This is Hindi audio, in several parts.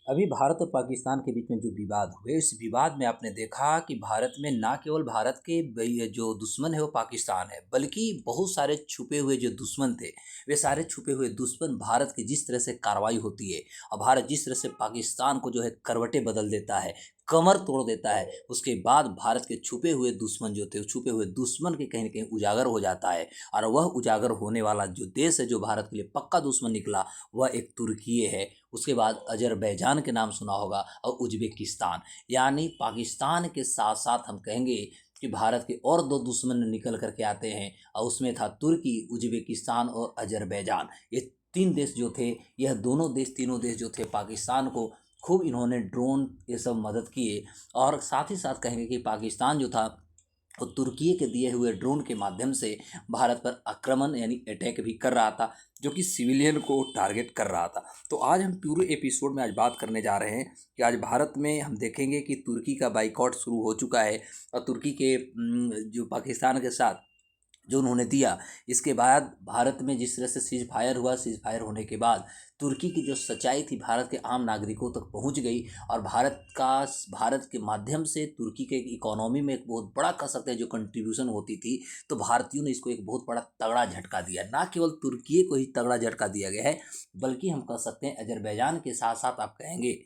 अभी भारत और पाकिस्तान के बीच में जो विवाद हुए, इस विवाद में आपने देखा कि भारत में ना केवल भारत के जो दुश्मन है वो पाकिस्तान है, बल्कि बहुत सारे छुपे हुए जो दुश्मन थे, वे सारे छुपे हुए दुश्मन भारत की जिस तरह से कार्रवाई होती है और भारत जिस तरह से पाकिस्तान को जो है करवटें बदल देता है, कमर तोड़ देता है, उसके बाद भारत के छुपे हुए दुश्मन जो थे, छुपे हुए दुश्मन के कहीं न कहीं उजागर हो जाता है। और वह उजागर होने वाला जो देश है, जो भारत के लिए पक्का दुश्मन निकला, वह एक तुर्की है। उसके बाद अज़रबैजान के नाम सुना होगा और उज़्बेकिस्तान। यानी पाकिस्तान के साथ-साथ हम कहेंगे कि भारत के और 2 दुश्मन निकल कर के आते हैं और उसमें था तुर्की, उज़्बेकिस्तान और अज़रबैजान। ये 3 देश जो थे, यह दोनों देश तीनों देश जो थे पाकिस्तान को खूब इन्होंने ड्रोन ये सब मदद किए और साथ ही साथ कहेंगे कि पाकिस्तान जो था वो तुर्की के दिए हुए ड्रोन के माध्यम से भारत पर आक्रमण यानी अटैक भी कर रहा था, जो कि सिविलियन को टारगेट कर रहा था। तो आज हम पूरे एपिसोड में आज बात करने जा रहे हैं कि आज भारत में हम देखेंगे कि तुर्की का बाइकॉट शुरू हो चुका है और तुर्की के जो पाकिस्तान के साथ जो उन्होंने दिया, इसके बाद भारत में जिस तरह से सीज़ फायर हुआ, सीज़ फायर होने के बाद तुर्की की जो सच्चाई थी भारत के आम नागरिकों तक पहुंच गई और भारत के माध्यम से तुर्की के इकोनॉमी में एक बहुत बड़ा कह सकते हैं जो कंट्रीब्यूशन होती थी, तो भारतीयों ने इसको एक बहुत बड़ा तगड़ा झटका दिया। ना केवल तुर्की को ही तगड़ा झटका दिया गया है, बल्कि हम कह सकते हैं अजरबैजान के साथ साथ आप कहेंगे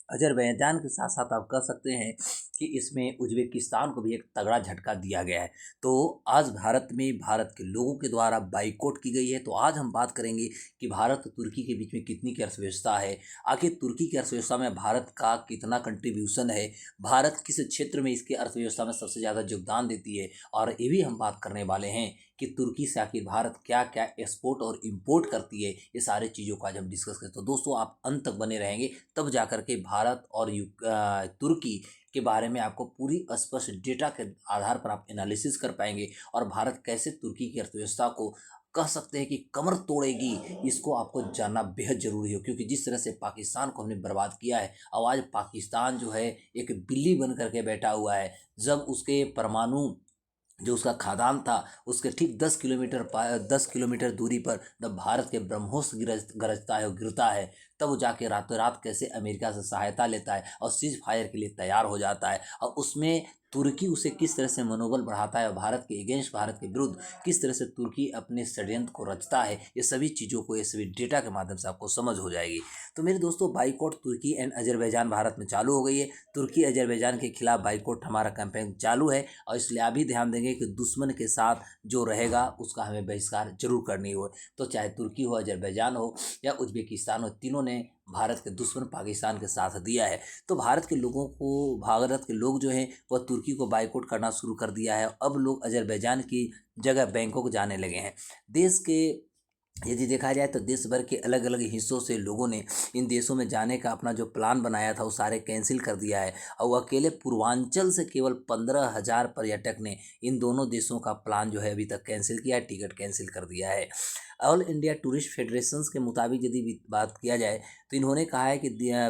अज़रबैजान के साथ-साथ आप कह सकते हैं कि इसमें उज़्बेकिस्तान को भी एक तगड़ा झटका दिया गया है। तो आज भारत में भारत के लोगों के द्वारा बाइकॉट की गई है। तो आज हम बात करेंगे कि भारत और तुर्की के बीच में कितनी की अर्थव्यवस्था है, आखिर तुर्की की अर्थव्यवस्था में भारत का कितना कंट्रीब्यूशन है, भारत किस क्षेत्र में इसकी अर्थव्यवस्था में सबसे ज़्यादा योगदान देती है और ये भी हम बात करने वाले हैं कि तुर्की से आखिर भारत क्या-क्या एक्सपोर्ट और इम्पोर्ट करती है, ये सारी चीज़ों को आज हम डिस्कस करें। तो दोस्तों आप अंत तक बने रहेंगे, तब जाकर के भारत और तुर्की के बारे में आपको पूरी स्पष्ट डेटा के आधार पर आप एनालिसिस कर पाएंगे और भारत कैसे तुर्की की अर्थव्यवस्था को कह सकते हैं कि कमर तोड़ेगी, इसको आपको जानना बेहद ज़रूरी हो, क्योंकि जिस तरह से पाकिस्तान को हमने बर्बाद किया है, अब आज पाकिस्तान जो है एक बिल्ली बन करके बैठा हुआ है। जब उसके परमाणु जो उसका खादान था, उसके ठीक 10 किलोमीटर दूरी पर जब भारत के ब्रह्मोस गरजता है और गिरता है, तब वो जाके रातों रात कैसे अमेरिका से सहायता लेता है और सीज फायर के लिए तैयार हो जाता है और उसमें तुर्की उसे किस तरह से मनोबल बढ़ाता है और भारत के अगेंस्ट, भारत के विरुद्ध किस तरह से तुर्की अपने षड्यंत्र को रचता है, ये सभी चीज़ों को, ये सभी डेटा के माध्यम से आपको समझ हो जाएगी। तो मेरे दोस्तों, boycott Turkey and Azerbaijan Bharat में चालू हो गई है। तुर्की अजरबैजान के खिलाफ बाइकॉट हमारा कैंपेन चालू है और इसलिए आप भी ध्यान देंगे कि दुश्मन के साथ जो रहेगा उसका हमें बहिष्कार जरूर करनी हो। तो चाहे तुर्की हो, अजरबैजान हो या उज्बेकिस्तान हो, तीनों ने भारत के दुश्मन पाकिस्तान के साथ दिया है। तो भारत के लोग जो हैं वह तुर्की को बाइकआउट करना शुरू कर दिया है। अब लोग अजरबैजान की जगह बैंकॉक जाने लगे हैं। देश के यदि देखा जाए तो देश भर के अलग अलग हिस्सों से लोगों ने इन देशों में जाने का अपना जो प्लान बनाया था वो सारे कैंसिल कर दिया है और वो अकेले पूर्वांचल से केवल 15,000 पर्यटक ने इन दोनों देशों का प्लान जो है अभी तक कैंसिल किया है, टिकट कैंसिल कर दिया है। ऑल इंडिया टूरिस्ट फेडरेशंस के मुताबिक यदि बात किया जाए तो इन्होंने कहा है कि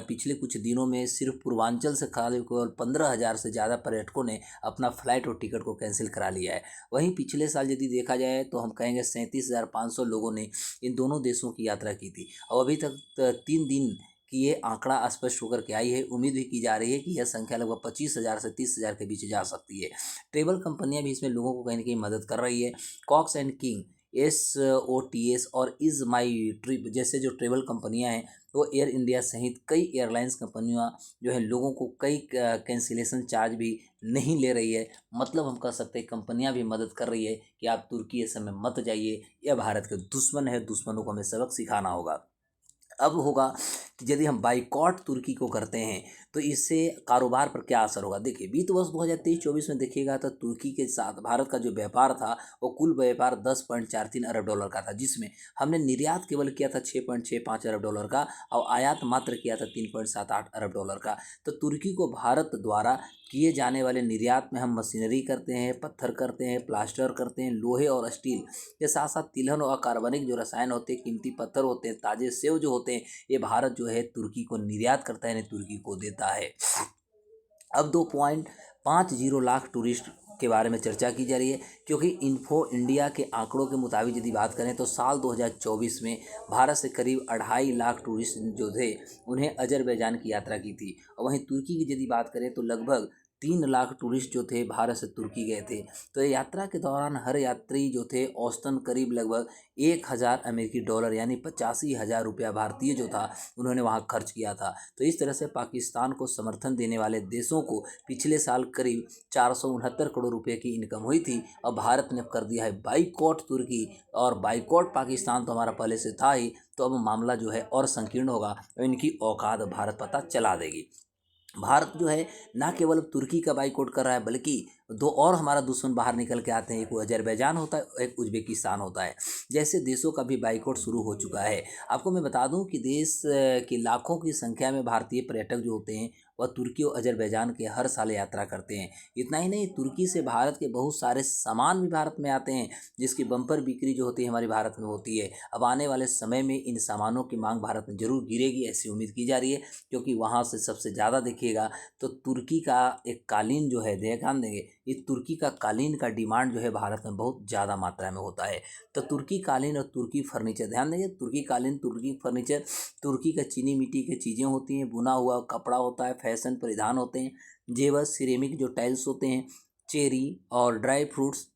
पिछले कुछ दिनों में सिर्फ पूर्वांचल से खाली केवल 15,000 से ज़्यादा पर्यटकों ने अपना फ्लाइट और टिकट को कैंसिल करा लिया है। वहीं पिछले साल यदि देखा जाए तो हम कहेंगे 37,500 लोगों ने इन दोनों देशों की यात्रा की थी और अभी तक 3 दिन की ये आंकड़ा स्पष्ट होकर के आई है। उम्मीद भी की जा रही है कि यह संख्या लगभग 25,000 से 30,000 के बीच जा सकती है। ट्रेवल कंपनियां भी इसमें लोगों को कहीं ना कहीं मदद कर रही है। कॉक्स एंड किंग, SOTS और इज़ माई ट्रिप जैसे जो ट्रेवल कंपनियां हैं, वो एयर इंडिया सहित कई एयरलाइंस कंपनियां जो है लोगों को कई कैंसिलेशन चार्ज भी नहीं ले रही है। मतलब हम कह सकते हैं कंपनियां भी मदद कर रही है कि आप तुर्की इस समय मत जाइए, यह भारत के दुश्मन है, दुश्मनों को हमें सबक सिखाना होगा। अब होगा कि यदि हम बाइकॉट तुर्की को करते हैं तो इससे कारोबार पर क्या असर होगा। देखिए, वित्त वर्ष 2023-24 में देखिएगा तो तुर्की के साथ भारत का जो व्यापार था वो कुल व्यापार 10.43 अरब डॉलर का था, जिसमें हमने निर्यात केवल किया था 6.65 अरब डॉलर का और आयात मात्र किया था 3.78 अरब डॉलर का। तो तुर्की को भारत द्वारा किए जाने वाले निर्यात में हम मशीनरी करते हैं, पत्थर करते हैं, प्लास्टर करते हैं, लोहे और स्टील के साथ साथ तिलहन और अकार्बनिक जो रसायन होते हैं, कीमती पत्थर होते हैं, ताजे सेव जो होते हैं, ये भारत जो है तुर्की को निर्यात करता है, यानी तुर्की को देता है। अब 2.50 लाख टूरिस्ट के बारे में चर्चा की जा रही है, क्योंकि इन्फो इंडिया के आंकड़ों के मुताबिक यदि बात करें तो साल 2024 में भारत से करीब 2.5 लाख टूरिस्ट जो थे उन्हें अजरबैजान की यात्रा की थी। और वहीं तुर्की की यदि बात करें तो लगभग 3 लाख टूरिस्ट जो थे भारत से तुर्की गए थे। तो यात्रा के दौरान हर यात्री जो थे औसतन करीब लगभग 1,000 अमेरिकी डॉलर यानी 85,000 रुपया भारतीय जो था उन्होंने वहाँ खर्च किया था। तो इस तरह से पाकिस्तान को समर्थन देने वाले देशों को पिछले साल करीब 469 करोड़ रुपए की इनकम हुई थी। और भारत ने कर दिया है बाइकॉट तुर्की, और बाइकॉट पाकिस्तान तो हमारा पहले से था ही, तो अब मामला जो है और संकीर्ण होगा और इनकी औकात भारत पता चला देगी। भारत जो है ना केवल तुर्की का बाइकआउट कर रहा है, बल्कि दो और हमारा दुश्मन बाहर निकल के आते हैं, एक अजरबैजान होता है, एक उज्बेकिस्तान होता है। जैसे देशों का भी बाइकआउट शुरू हो चुका है। आपको मैं बता दूं कि देश की लाखों की संख्या में भारतीय पर्यटक जो होते हैं वह तुर्की और अजरबैजान के हर साल यात्रा करते हैं। इतना ही नहीं, तुर्की से भारत के बहुत सारे सामान भी भारत में आते हैं, जिसकी बम्पर बिक्री जो होती है हमारी भारत में होती है। अब आने वाले समय में इन सामानों की मांग भारत में जरूर गिरेगी, ऐसी उम्मीद की जा रही है, क्योंकि वहाँ से सबसे ज़्यादा देखिएगा तो तुर्की का एक कालीन जो है, ध्यान देंगे, ये तुर्की का कालीन का डिमांड जो है भारत में बहुत ज़्यादा मात्रा में होता है। तो तुर्की कालीन और तुर्की फर्नीचर, ध्यान देंगे, तुर्की कालीन, तुर्की फर्नीचर, तुर्की का चीनी मिट्टी की चीज़ें होती हैं, बुना हुआ कपड़ा होता है, फैशन परिधान होते हैं, जेवर, सिरेमिक जो टाइल्स होते हैं, चेरी और ड्राई फ्रूट्स,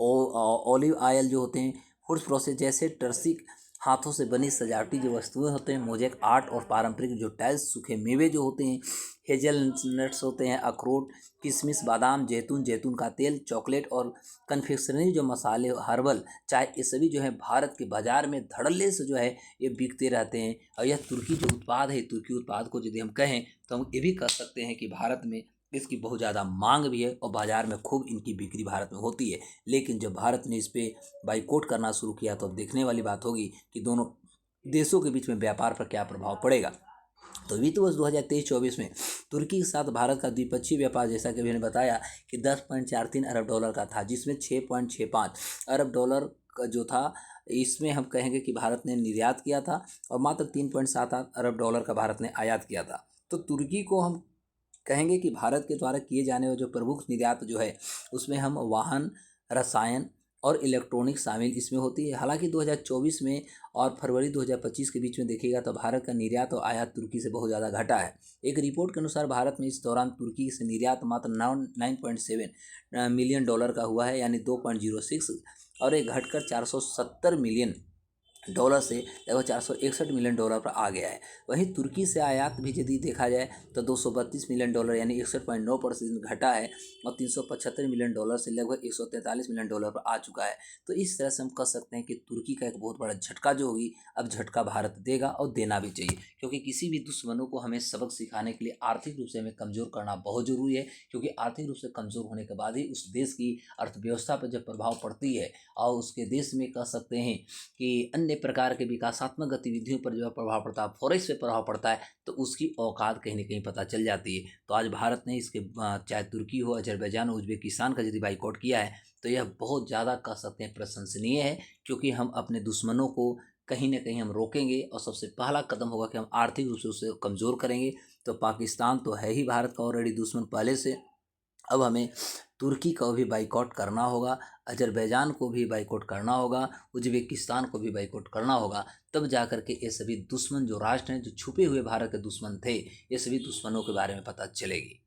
ऑलिव ऑयल जो होते हैं, फूड्स प्रोसेस जैसे टर्सिक हाथों से बनी सजावटी जो वस्तुएं होते हैं, मोजेक आर्ट और पारंपरिक जो टाइल्स, सूखे मेवे जो होते हैं, हेजल नट्स होते हैं, अखरोट, किशमिश, बादाम, जैतून, जैतून का तेल, चॉकलेट और कन्फेक्शनरी जो मसाले, हर्बल चाय, ये सभी जो है भारत के बाज़ार में धड़ल्ले से जो है ये बिकते रहते हैं। और यह तुर्की जो उत्पाद है, तुर्की उत्पाद को यदि हम कहें तो हम ये भी कह सकते हैं कि भारत में इसकी बहुत ज़्यादा मांग भी है और बाज़ार में खूब इनकी बिक्री भारत में होती है। लेकिन जब भारत ने इस पर बाइकआउट करना शुरू किया तो अब देखने वाली बात होगी कि दोनों देशों के बीच में व्यापार पर क्या प्रभाव पड़ेगा। तो वित्त वर्ष 2023-24 में तुर्की के साथ भारत का द्विपक्षीय व्यापार, जैसा कि मैंने बताया, कि 10.43 अरब डॉलर का था, जिसमें 6.65 अरब डॉलर का जो था इसमें हम कहेंगे कि भारत ने निर्यात किया था और मात्र 3.78 अरब डॉलर का भारत ने आयात किया था। तो तुर्की को हम कहेंगे कि भारत के द्वारा किए जाने वाले जो प्रमुख निर्यात जो है उसमें हम वाहन, रसायन और इलेक्ट्रॉनिक शामिल इसमें होती है। हालांकि 2024 में और फरवरी 2025 के बीच में देखिएगा तो भारत का निर्यात और आयात तुर्की से बहुत ज़्यादा घटा है। एक रिपोर्ट के अनुसार भारत में इस दौरान तुर्की से निर्यात मात्र 9.7 मिलियन डॉलर का हुआ है, यानी 2.06, और एक घटकर 470 मिलियन डॉलर से लगभग 461 मिलियन डॉलर पर आ गया है। वहीं तुर्की से आयात भी यदि देखा जाए तो 232 मिलियन डॉलर यानी 61.9% घटा है और 375 मिलियन डॉलर से लगभग 143 मिलियन डॉलर पर आ चुका है। तो इस तरह से हम कह सकते हैं कि तुर्की का एक बहुत बड़ा झटका जो होगी, अब झटका भारत देगा और देना भी चाहिए, क्योंकि किसी भी दुश्मनों को हमें सबक सिखाने के लिए आर्थिक रूप से हमें कमज़ोर करना बहुत ज़रूरी है, क्योंकि आर्थिक रूप से कमज़ोर होने के बाद ही उस देश की अर्थव्यवस्था पर जब प्रभाव पड़ती है और उसके देश में कह सकते हैं कि अन्य प्रकार के विकासात्मक गतिविधियों पर जो प्रभाव पड़ता है, फॉरेक्स पे प्रभाव पड़ता है, तो उसकी औकात कहीं ना कहीं पता चल जाती है। तो आज भारत ने इसके चाहे तुर्की हो, अजरबैजान हो, उज्बेकिस्तान का यदि बाइकआउट किया है तो यह बहुत ज़्यादा कह सकते हैं प्रशंसनीय है, क्योंकि हम अपने दुश्मनों को कहीं ना कहीं हम रोकेंगे और सबसे पहला कदम होगा कि हम आर्थिक रूप से उसे कमज़ोर करेंगे। तो पाकिस्तान तो है ही भारत का ऑलरेडी दुश्मन पहले से, अब हमें तुर्की को भी बाइकआउट करना होगा, अजरबैजान को भी बाइकआउट करना होगा, उज्बेकिस्तान को भी बाइकआउट करना होगा। तब जा कर के ये सभी दुश्मन जो राष्ट्र हैं, जो छुपे हुए भारत के दुश्मन थे, ये सभी दुश्मनों के बारे में पता चलेगी।